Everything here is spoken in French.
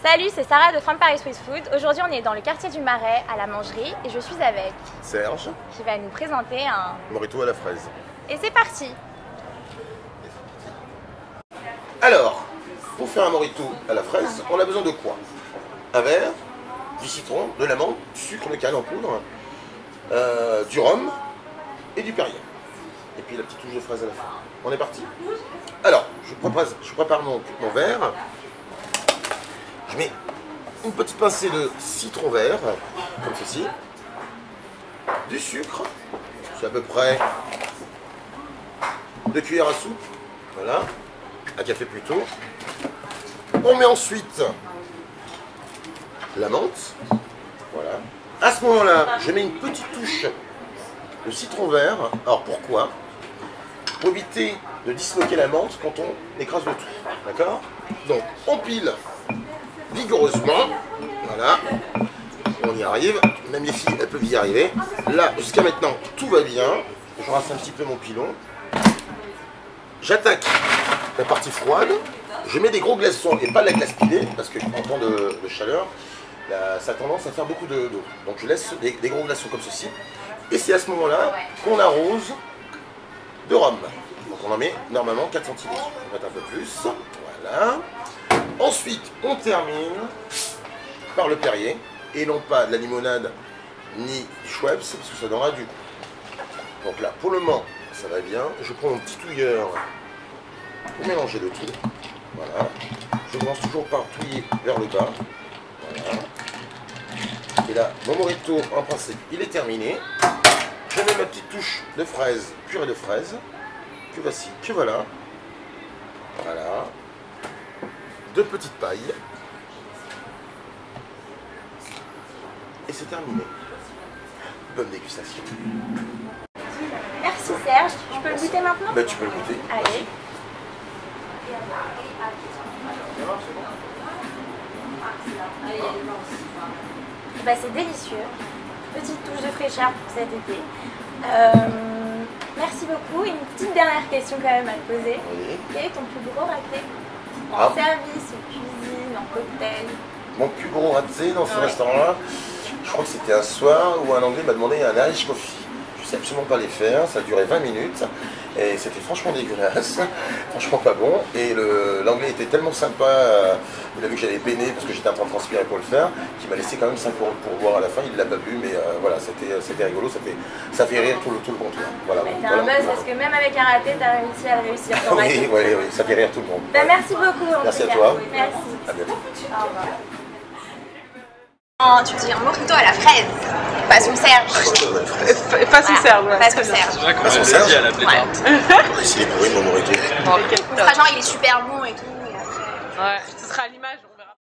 Salut, c'est Sarah de From Paris Swiss Food. Aujourd'hui, on est dans le quartier du Marais, à la mangerie, et je suis avec Serge, qui va nous présenter un Morito à la fraise. Et c'est parti. Alors, pour faire un Morito à la fraise, on a besoin de quoi? Un verre, du citron, de l'amande, du sucre de canne en poudre, du rhum et du Perrier. Et puis la petite touche de fraise à la fin. On est parti? Alors, je prépare mon verre. Je mets une petite pincée de citron vert, comme ceci. Du sucre, c'est à peu près 2 cuillères à soupe. Voilà, à café plutôt. On met ensuite la menthe. Voilà. À ce moment-là, je mets une petite touche de citron vert. Alors pourquoi? Pour éviter de disloquer la menthe quand on écrase le tout. D'accord? Donc on pile vigoureusement. Voilà. On y arrive. Même les filles, elles peuvent y arriver. Là, jusqu'à maintenant, tout va bien. Je rase un petit peu mon pilon. J'attaque la partie froide. Je mets des gros glaçons et pas de la glace pilée, parce qu'en temps de chaleur, ça a tendance à faire beaucoup d'eau. Donc je laisse des gros glaçons comme ceci. Et c'est à ce moment-là qu'on arrose de rhum. Donc on en met normalement 4 centilitres. On va mettre un peu plus. Voilà. Ensuite, on termine par le Perrier. Et non pas de la limonade ni du Schweppes, parce que ça donnera du goût. Donc là, pour le moment, ça va bien. Je prends mon petit touilleur pour mélanger le tout. Voilà. Je commence toujours par touiller vers le bas. Voilà. Et là, mon Morito, en principe, il est terminé. Je mets ma petite touche de fraise, purée de fraise. Que voici, que voilà. Voilà. 2 petites pailles. Et c'est terminé. Bonne dégustation. Merci Serge. Je peux le goûter maintenant? Ben, tu peux le goûter. Allez. Bah, c'est délicieux. Petite touche de fraîcheur pour cet été. Merci beaucoup. Une petite dernière question quand même à te poser. Oui. Quel est ton plus gros raté en Ah. service, en cuisine, en cocktail? Mon plus gros raté dans ce restaurant-là, je crois que c'était un soir où un Anglais m'a demandé un Irish coffee. Je ne sais absolument pas les faire, ça a duré 20 minutes et c'était franchement dégueulasse, franchement pas bon. Et l'Anglais était tellement sympa, il a vu que j'allais peiner parce que j'étais en train de transpirer pour le faire, qu'il m'a laissé quand même 5 € pour boire à la fin. Il ne l'a pas bu, mais voilà, c'était rigolo, ça fait rire tout le comptoir. Voilà, T'as un buzz parce que même avec un raté, t'as réussi à le réussir. Oui, ça fait rire tout le monde. Bah, merci beaucoup. Merci à toi. Merci. À bientôt. Au revoir. Tu dis un Morito à la fraise, pas son Serge. Pas sous Serge, ouais. Pas son Serge. C'est vrai qu'on Pas son l'avait Serge. dit à la plaisante. C'est pourri mon Morito. Genre il est super bon et tout. Et après... Ouais, ce sera à l'image.